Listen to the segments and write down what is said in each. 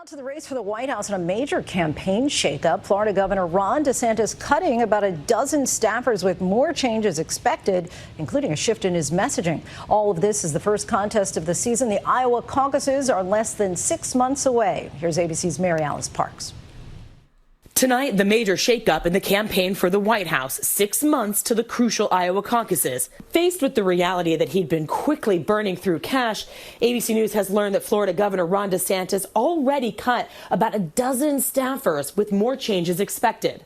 To the race for the White House and a major campaign shakeup. Florida Governor Ron DeSantis cutting about a dozen staffers with more changes expected, including a shift in his messaging. All of this is the first contest of the season. The Iowa caucuses are less than 6 months away. Here's ABC's Mary Alice Parks. Tonight, the major shakeup in the campaign for the White House, 6 months to the crucial Iowa caucuses. Faced with the reality that he'd been quickly burning through cash, ABC News has learned that Florida Governor Ron DeSantis already cut about a dozen staffers with more changes expected.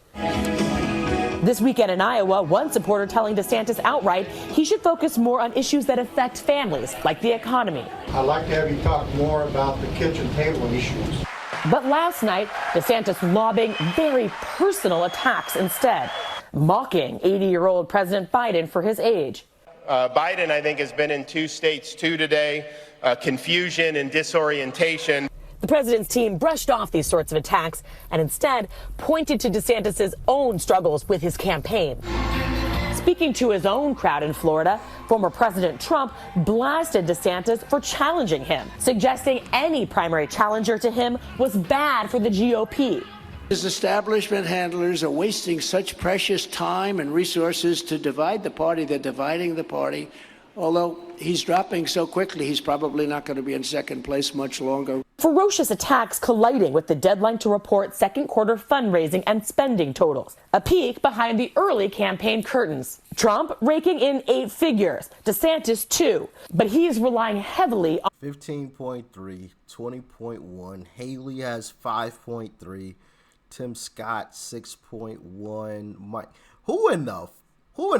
This weekend in Iowa, one supporter telling DeSantis outright he should focus more on issues that affect families, like the economy. I'd like to have you talk more about the kitchen table issues. But last night, DeSantis lobbing very personal attacks instead, mocking 80-year-old President Biden for his age. Biden, I think, has been in 2 states too today, confusion and disorientation. The president's team brushed off these sorts of attacks and instead pointed to DeSantis' own struggles with his campaign. Speaking to his own crowd in Florida, former President Trump blasted DeSantis for challenging him, suggesting any primary challenger to him was bad for the GOP. His establishment handlers are wasting such precious time and resources to divide the party. They're dividing the party. Although he's dropping so quickly, he's probably not going to be in second place much longer. Ferocious attacks colliding with the deadline to report second quarter fundraising and spending totals. A peek behind the early campaign curtains. Trump raking in 8 figures, DeSantis 2, but he's relying heavily on 15.3, 20.1. Haley has 5.3. Tim Scott 6.1. Mike, who in the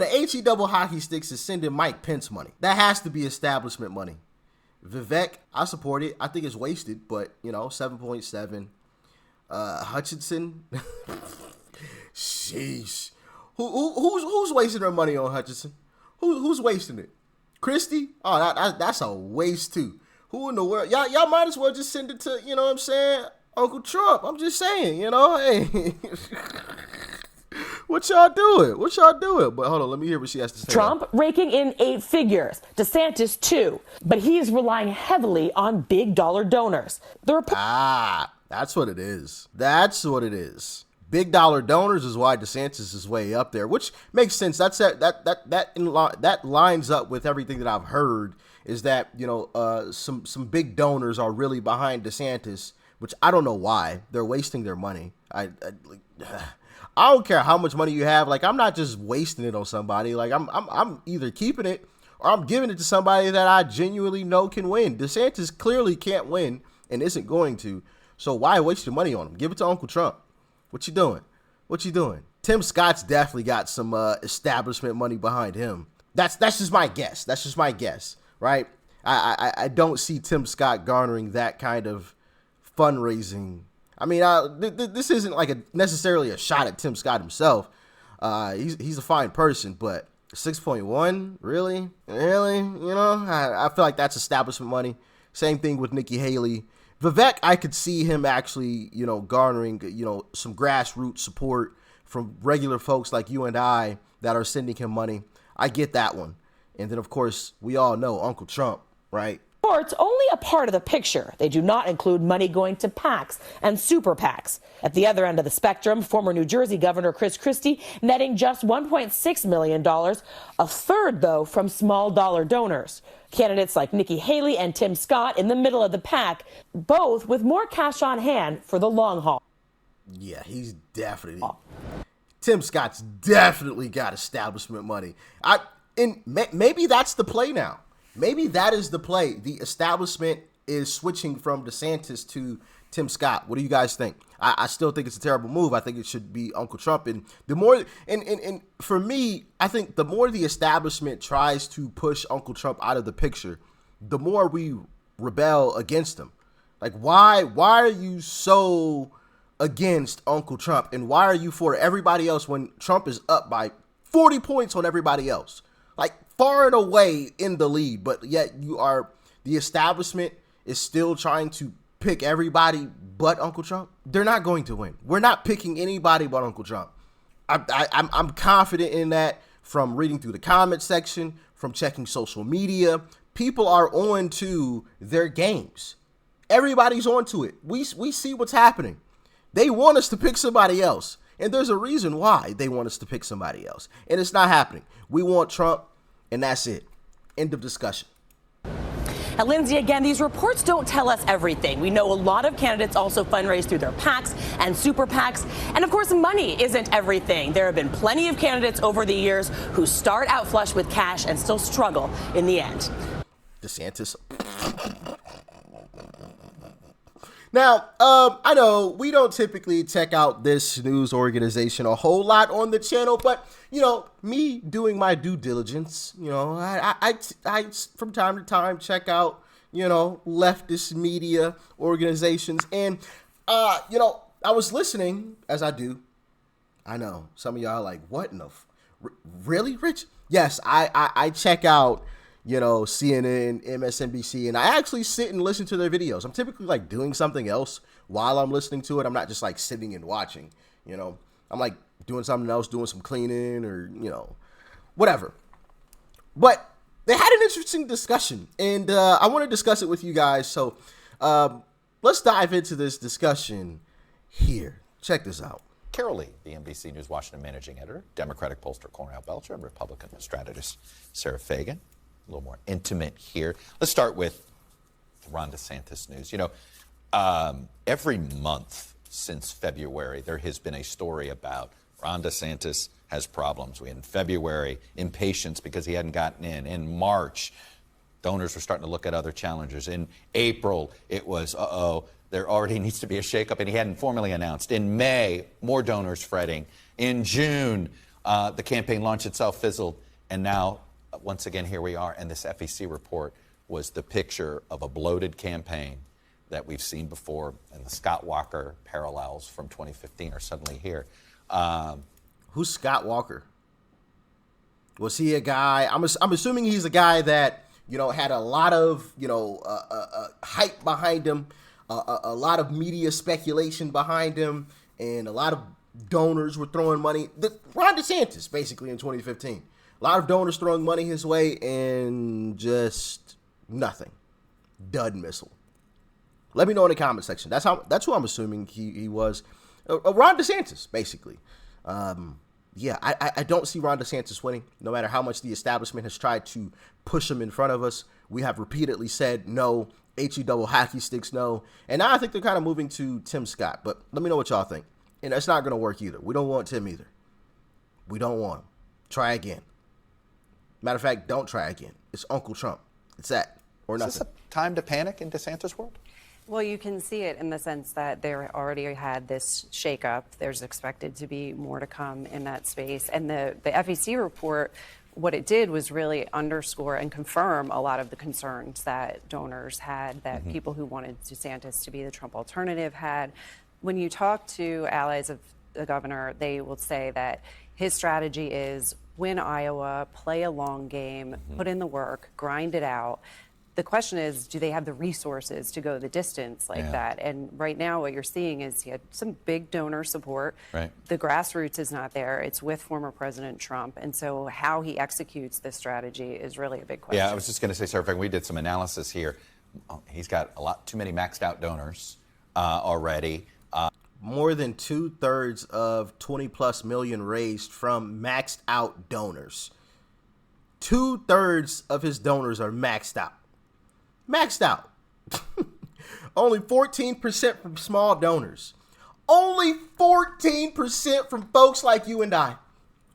HE double hockey sticks is sending Mike Pence money? That has to be establishment money. Vivek, I support it. I think it's wasted, but 7.7. Hutchinson, sheesh. Who's wasting their money on Hutchinson? Who's wasting it? Christie? Oh, that's a waste too. Who in the world? Y'all might as well just send it to Uncle Trump. I'm just saying, hey. What y'all doing? But hold on, let me hear what she has to say. Trump raking in 8 figures, DeSantis 2, but he is relying heavily on big dollar donors. That's what it is. Big dollar donors is why DeSantis is way up there, which makes sense. That lines up with everything that I've heard. Is that some big donors are really behind DeSantis, which I don't know why they're wasting their money. I don't care how much money you have. Like, I'm not just wasting it on somebody. Like, I'm either keeping it or I'm giving it to somebody that I genuinely know can win. DeSantis clearly can't win and isn't going to. So why waste your money on him? Give it to Uncle Trump. What you doing? Tim Scott's definitely got some establishment money behind him. That's just my guess. Right? I don't see Tim Scott garnering that kind of fundraising. I mean, this isn't like necessarily a shot at Tim Scott himself. He's a fine person, but 6.1, really? I feel like that's establishment money. Same thing with Nikki Haley. Vivek, I could see him actually, garnering, some grassroots support from regular folks like you and I that are sending him money. I get that one. And then, of course, we all know Uncle Trump, right? It's only a part of the picture. They do not include money going to PACs and super PACs. At the other end of the spectrum, former New Jersey Governor Chris Christie netting just $1.6 million, a third, though, from small dollar donors. Candidates like Nikki Haley and Tim Scott in the middle of the pack, both with more cash on hand for the long haul. Yeah, he's definitely... Tim Scott's definitely got establishment money. Maybe that's the play now. Maybe that is the play. The establishment is switching from DeSantis to Tim Scott. What do you guys think? I still think it's a terrible move. I think it should be Uncle Trump. And the more, and for me, I think the more the establishment tries to push Uncle Trump out of the picture, the more we rebel against him. Like, why are you so against Uncle Trump? And why are you for everybody else when Trump is up by 40 points on everybody else? Like, far and away in the lead, but yet the establishment is still trying to pick everybody but Uncle Trump. They're not going to win. We're not picking anybody but Uncle Trump. I'm confident in that from reading through the comment section, from checking social media. People are on to their games. Everybody's onto it. We see what's happening. They want us to pick somebody else. And there's a reason why they want us to pick somebody else. And it's not happening. We want Trump, and that's it. End of discussion. Now, Lindsay, again, these reports don't tell us everything. We know a lot of candidates also fundraise through their PACs and super PACs. And of course, money isn't everything. There have been plenty of candidates over the years who start out flush with cash and still struggle in the end. DeSantis. Now, I know we don't typically check out this news organization a whole lot on the channel, but, you know, me doing my due diligence, you know, I from time to time check out, you know, leftist media organizations. And, you know, I was listening, as I do. I know some of y'all are like, what in the really, Rich? Yes, I check out, you know, CNN, MSNBC, and I actually sit and listen to their videos. I'm typically like doing something else while I'm listening to it. I'm not just like sitting and watching, you know. I'm like doing something else, doing some cleaning or, you know, whatever. But they had an interesting discussion, and I want to discuss it with you guys. So let's dive into this discussion here. Check this out. Carol Lee, the NBC News Washington managing editor, Democratic pollster Cornell Belcher, and Republican strategist Sarah Fagan. A little more intimate here. Let's start with Ron DeSantis news. You know, every month since February, there has been a story about Ron DeSantis has problems. We had in February impatience because he hadn't gotten in. In March, donors were starting to look at other challengers. In April, it was, there already needs to be a shakeup, and he hadn't formally announced. In May, more donors fretting. In June, the campaign launch itself fizzled, and now once again, here we are, and this FEC report was the picture of a bloated campaign that we've seen before, and the Scott Walker parallels from 2015 are suddenly here. Who's Scott Walker? Was he a guy? I'm assuming he's a guy that, you know, had a lot of, you know, hype behind him, a lot of media speculation behind him, and a lot of donors were throwing money. Ron DeSantis, basically, in 2015. A lot of donors throwing money his way and just nothing. Dud missile. Let me know in the comment section. That's who I'm assuming he was. Ron DeSantis, basically. Yeah, I don't see Ron DeSantis winning, no matter how much the establishment has tried to push him in front of us. We have repeatedly said no, HE double hockey sticks no. And now I think they're kind of moving to Tim Scott. But let me know what y'all think. And that's not going to work either. We don't want Tim either. We don't want him. Try again. Matter of fact, don't try again. It's Uncle Trump. It's that or nothing. Is this a time to panic in DeSantis' world? Well, you can see it in the sense that they already had this shakeup. There's expected to be more to come in that space. And the FEC report, what it did was really underscore and confirm a lot of the concerns that donors had, that people who wanted DeSantis to be the Trump alternative had. When you talk to allies of the governor, they will say that his strategy is win Iowa, play a long game, put in the work, grind it out. The question is, do they have the resources to go the distance like that? And right now what you're seeing is he had some big donor support. Right. The grassroots is not there. It's with former President Trump. And so how he executes this strategy is really a big question. Yeah, I was just going to say, Sarah, we did some analysis here. He's got a lot too many maxed out donors already. More than 2/3 of 20+ million raised from maxed out donors. 2/3 of his donors are maxed out. Maxed out. Only 14% from small donors. Only 14% from folks like you and I.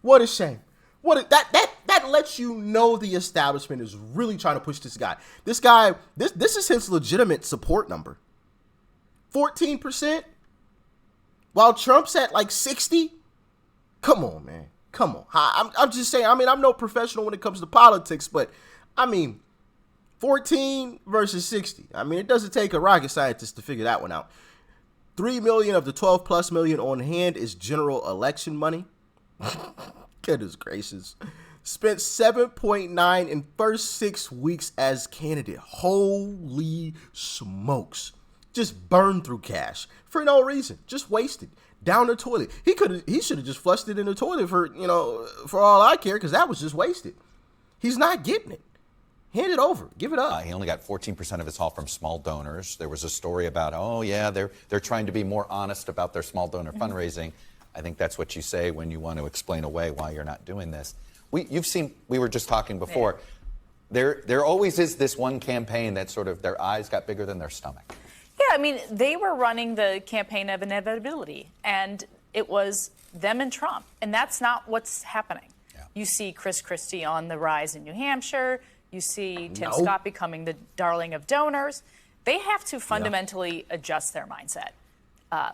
What a shame. That lets you know the establishment is really trying to push this guy. This is his legitimate support number. 14%. While Trump's at like 60? Come on, man. Come on. I'm just saying, I mean, I'm no professional when it comes to politics, but I mean, 14 versus 60. I mean, it doesn't take a rocket scientist to figure that one out. 3 million of the 12+ million on hand is general election money. Goodness gracious. Spent 7.9 in first 6 weeks as candidate. Holy smokes. Just burned through cash for no reason. Just wasted down the toilet. He should have just flushed it in the toilet for all I care, because that was just wasted. He's not getting it. Hand it over. Give it up. He only got 14% of his haul from small donors. There was a story about, oh, yeah, they're trying to be more honest about their small donor fundraising. I think that's what you say when you want to explain away why you're not doing this. You've seen, we were just talking before, there always is this one campaign that sort of their eyes got bigger than their stomach. Yeah, I mean, they were running the campaign of inevitability, and it was them and Trump, and that's not what's happening. Yeah. You see Chris Christie on the rise in New Hampshire. You see Tim Scott becoming the darling of donors. They have to fundamentally adjust their mindset,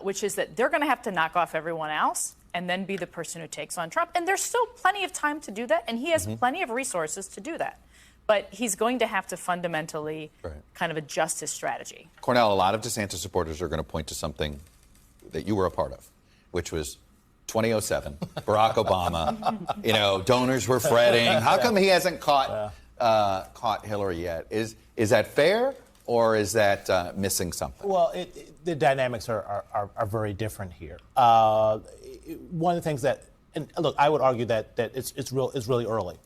which is that they're going to have to knock off everyone else and then be the person who takes on Trump. And there's still plenty of time to do that, and he has plenty of resources to do that. But he's going to have to fundamentally kind of adjust his strategy. Cornell, a lot of DeSantis supporters are going to point to something that you were a part of, which was 2007, Barack Obama. Donors were fretting. How come he hasn't caught Hillary yet? Is that fair, or is that missing something? Well, the dynamics are very different here. One of the things that, and look, I would argue that it's really early,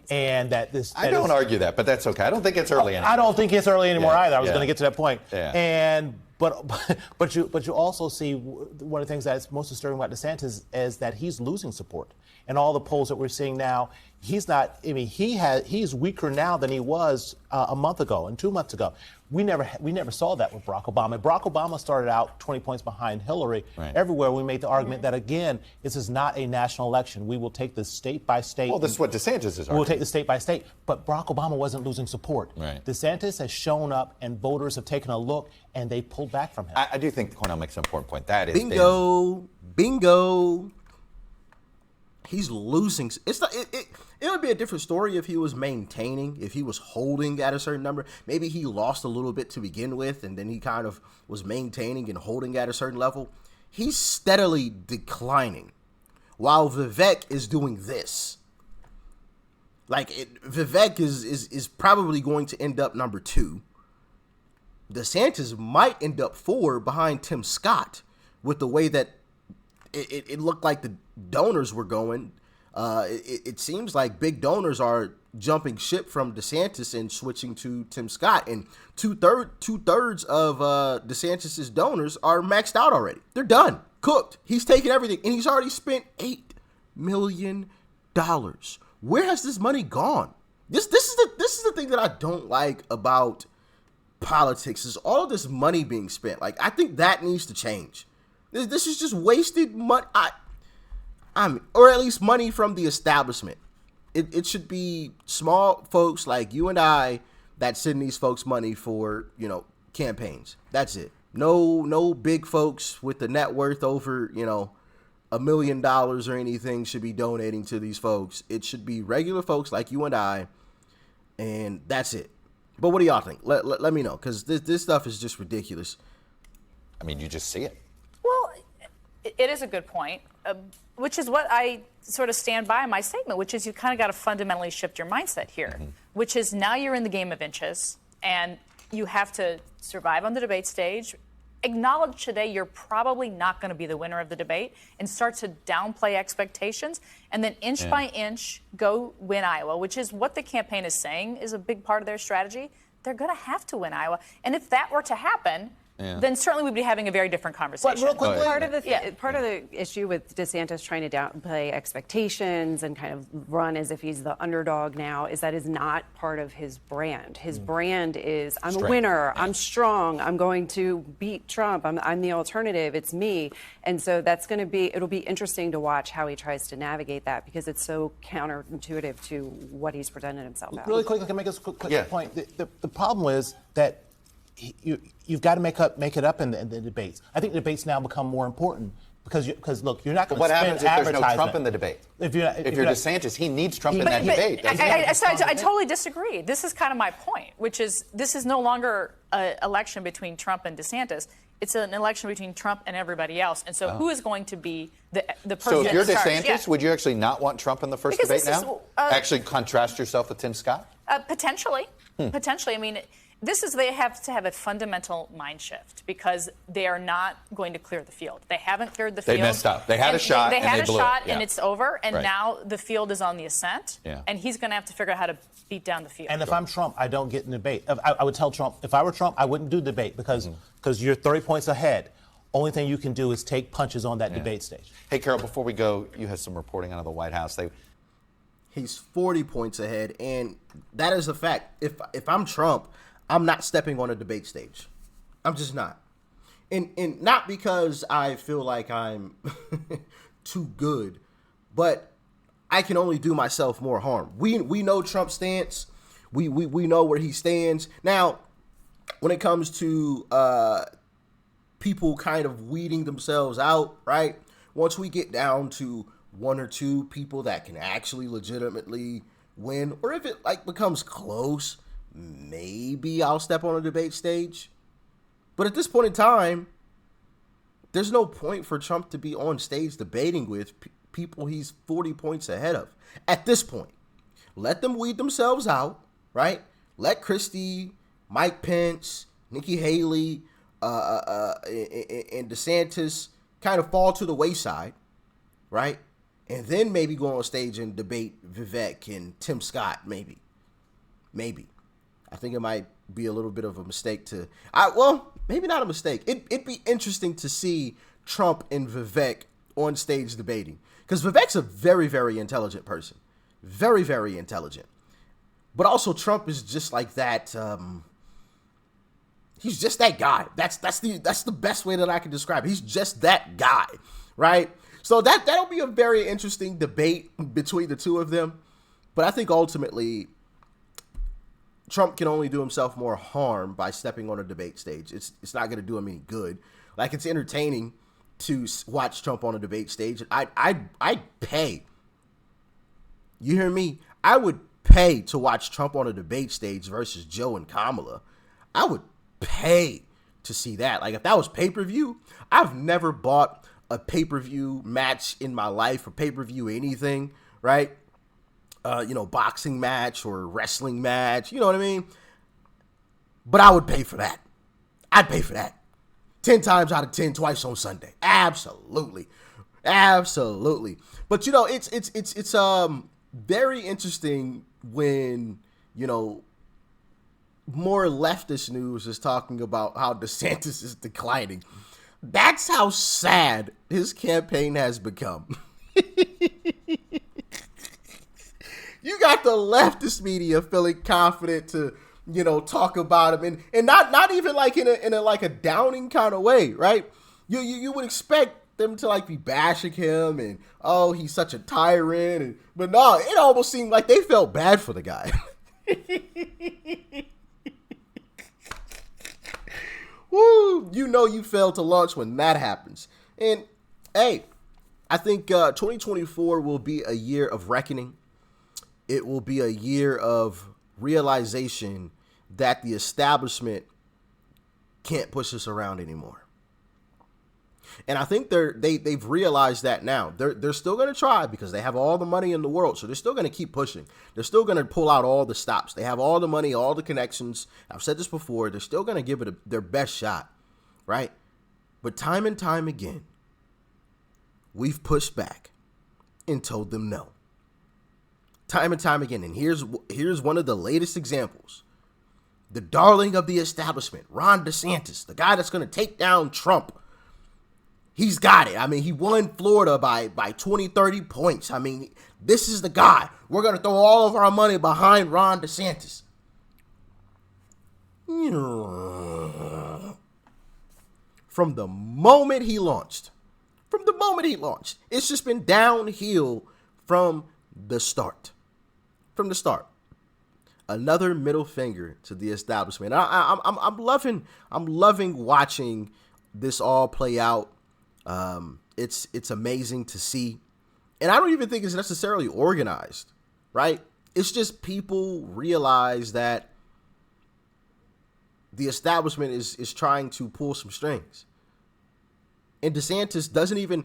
and that this. I don't argue that, but that's okay. I don't think it's early anymore. I don't think it's early anymore either. I was going to get to that point. Yeah. But you also see one of the things that's most disturbing about DeSantis is that he's losing support. And all the polls that we're seeing now, he's not. I mean, he's weaker now than he was a month ago and 2 months ago. We never saw that with Barack Obama. Barack Obama started out 20 points behind Hillary. Everywhere we made the argument that, again, this is not a national election. We will take this state by state. Well, this is what DeSantis is arguing. We'll take the state by state. But Barack Obama wasn't losing support. DeSantis has shown up, and voters have taken a look, and they pulled back from him. I do think Cornell makes an important point. That is bingo. He's losing. It's not. It would be a different story if he was maintaining, if he was holding at a certain number. Maybe he lost a little bit to begin with, and then he kind of was maintaining and holding at a certain level. He's steadily declining, while Vivek is doing this. Vivek is probably going to end up number 2. DeSantis might end up 4 behind Tim Scott with the way that it looked like the donors were going. It seems like big donors are jumping ship from DeSantis and switching to Tim Scott. And two-thirds of DeSantis' donors are maxed out already. They're done, cooked. He's taken everything, and he's already spent $8 million. Where has this money gone? This is the thing that I don't like about politics, is all of this money being spent. I think that needs to change. This is just wasted money. Or at least money from the establishment. It should be small folks like you and I that send these folks money for, campaigns. That's it. No big folks with the net worth over, $1 million or anything should be donating to these folks. It should be regular folks like you and I, and that's it. But what do y'all think? Let me know, because this stuff is just ridiculous. I mean, you just see it. Well, it is a good point, which is what I sort of stand by in my statement, which is you kind of got to fundamentally shift your mindset here, which is now you're in the game of inches, and you have to survive on the debate stage, acknowledge today you're probably not going to be the winner of the debate, and start to downplay expectations, and then inch by inch go win Iowa, which is what the campaign is saying is a big part of their strategy. They're going to have to win Iowa. And if that were to happen, then certainly we'd be having a very different conversation. Real quickly, part of the issue with DeSantis trying to downplay expectations and kind of run as if he's the underdog now is that is not part of his brand. His brand is I'm a winner, I'm strong, I'm going to beat Trump, I'm the alternative, it's me. And so it'll be interesting to watch how he tries to navigate that, because it's so counterintuitive to what he's presented himself as. Really quickly, I can make this quick point. The problem is that you've got to make it up in the debates. I think the debates now become more important because look, you're not going to spend advertisement. What happens if there's no Trump in the debate? If you're DeSantis, he needs Trump in that debate. I totally disagree. This is kind of my point, which is this is no longer an election between Trump and DeSantis. It's an election between Trump and everybody else. And so who is going to be the person So if you're in charge? DeSantis, would you actually not want Trump in the first debate now? Actually contrast yourself with Tim Scott? Potentially. Potentially. I mean, they have to have a fundamental mind shift because they are not going to clear the field. They haven't cleared the field. They messed up. They had a shot They and had they a blew it. shot Yeah. and it's over. And Right. now the field is on the ascent. Yeah. And he's going to have to figure out how to beat down the field. And if I'm Trump, I don't get in debate. I would tell Trump, if I were Trump, I wouldn't do debate because you're 30 points ahead. Only thing you can do is take punches on that debate stage. Hey, Carol, before we go, you had some reporting out of the White House. He's 40 points ahead, and that is a fact. If I'm Trump, I'm not stepping on a debate stage. I'm just not. And not because I feel like I'm too good, but I can only do myself more harm. We know Trump's stance. We know where he stands. Now, when it comes to people kind of weeding themselves out, right? Once we get down to one or two people that can actually legitimately win, or if it like becomes close, maybe I'll step on a debate stage. But at this point in time, there's no point for Trump to be on stage debating with people he's 40 points ahead of. At this point, let them weed themselves out, right? Let Christie, Mike Pence, Nikki Haley, and DeSantis kind of fall to the wayside, right? And then maybe go on stage and debate Vivek and Tim Scott, maybe. I think it might be a little bit of a mistake well, maybe not a mistake. It'd be interesting to see Trump and Vivek on stage debating. Because Vivek's a very, very intelligent person. Very, very intelligent. But also Trump is just like that, he's just that guy. That's the best way that I can describe it. He's just that guy, right? So that'll be a very interesting debate between the two of them. But I think ultimately Trump can only do himself more harm by stepping on a debate stage. It's not going to do him any good. Like, it's entertaining to watch Trump on a debate stage. I'd pay. You hear me? I would pay to watch Trump on a debate stage versus Joe and Kamala. I would pay to see that. Like, if that was pay-per-view, I've never bought a pay-per-view match in my life, or pay-per-view anything, right? Boxing match or wrestling match, you know what I mean? But I would pay for that. I'd pay for that. 10 times out of 10, twice on Sunday. Absolutely. But it's very interesting when, more leftist news is talking about how DeSantis is declining. That's how sad his campaign has become. You got the leftist media feeling confident to, talk about him, and not even like in a downing kind of way, right? You would expect them to be bashing him and, oh, he's such a tyrant, but no, it almost seemed like they felt bad for the guy. Woo! You fail to launch when that happens. And hey, I think 2024 will be a year of reckoning. It will be a year of realization that the establishment can't push us around anymore. And I think they've realized that now. They're still going to try because they have all the money in the world. So they're still going to keep pushing. They're still going to pull out all the stops. They have all the money, all the connections. I've said this before. They're still going to give it their best shot, right? But time and time again, we've pushed back and told them no. Time and time again. And here's one of the latest examples. The darling of the establishment, Ron DeSantis, the guy that's going to take down Trump. He's got it. I mean, he won Florida by 20, 30 points. I mean, this is the guy. We're going to throw all of our money behind Ron DeSantis. From the moment he launched, it's just been downhill from the start. Another middle finger to the establishment. I'm loving watching this all play out. It's amazing to see. And I don't even think it's necessarily organized, right? It's just people realize that the establishment is trying to pull some strings. And DeSantis doesn't even,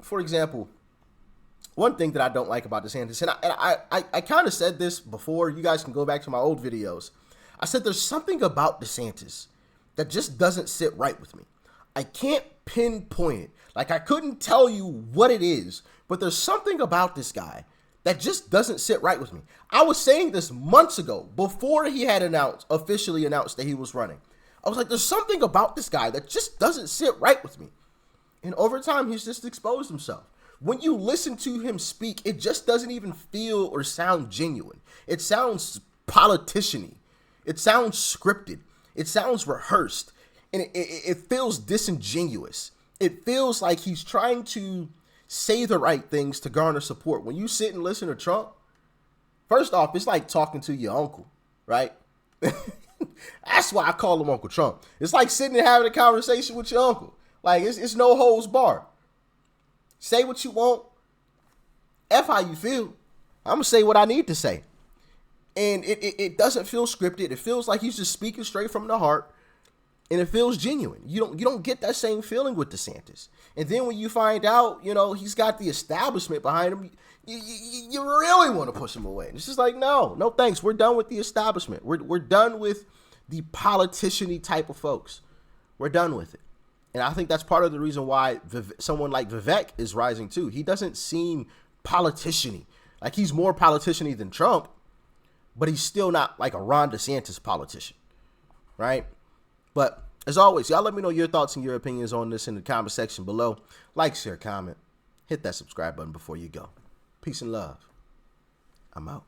for example, one thing that I don't like about DeSantis, and I kind of said this before, you guys can go back to my old videos. I said there's something about DeSantis that just doesn't sit right with me. I can't pinpoint it. Like, I couldn't tell you what it is, but there's something about this guy that just doesn't sit right with me. I was saying this months ago, before he had officially announced that he was running. I was like, there's something about this guy that just doesn't sit right with me. And over time, he's just exposed himself. When you listen to him speak, it just doesn't even feel or sound genuine. It sounds politician-y. It sounds scripted. It sounds rehearsed. And it feels disingenuous. It feels like he's trying to say the right things to garner support. When you sit and listen to Trump, first off, it's like talking to your uncle, right? That's why I call him Uncle Trump. It's like sitting and having a conversation with your uncle. Like, it's no holds barred. Say what you want. F how you feel. I'm going to say what I need to say. And it doesn't feel scripted. It feels like he's just speaking straight from the heart. And it feels genuine. You don't get that same feeling with DeSantis. And then when you find out, he's got the establishment behind him, you really want to push him away. It's just like, no thanks. We're done with the establishment. We're done with the politician-y type of folks. We're done with it. And I think that's part of the reason why someone like Vivek is rising too. He doesn't seem politician-y. Like, he's more politician-y than Trump, but he's still not like a Ron DeSantis politician, right? But as always, y'all let me know your thoughts and your opinions on this in the comment section below. Like, share, comment, hit that subscribe button before you go. Peace and love. I'm out.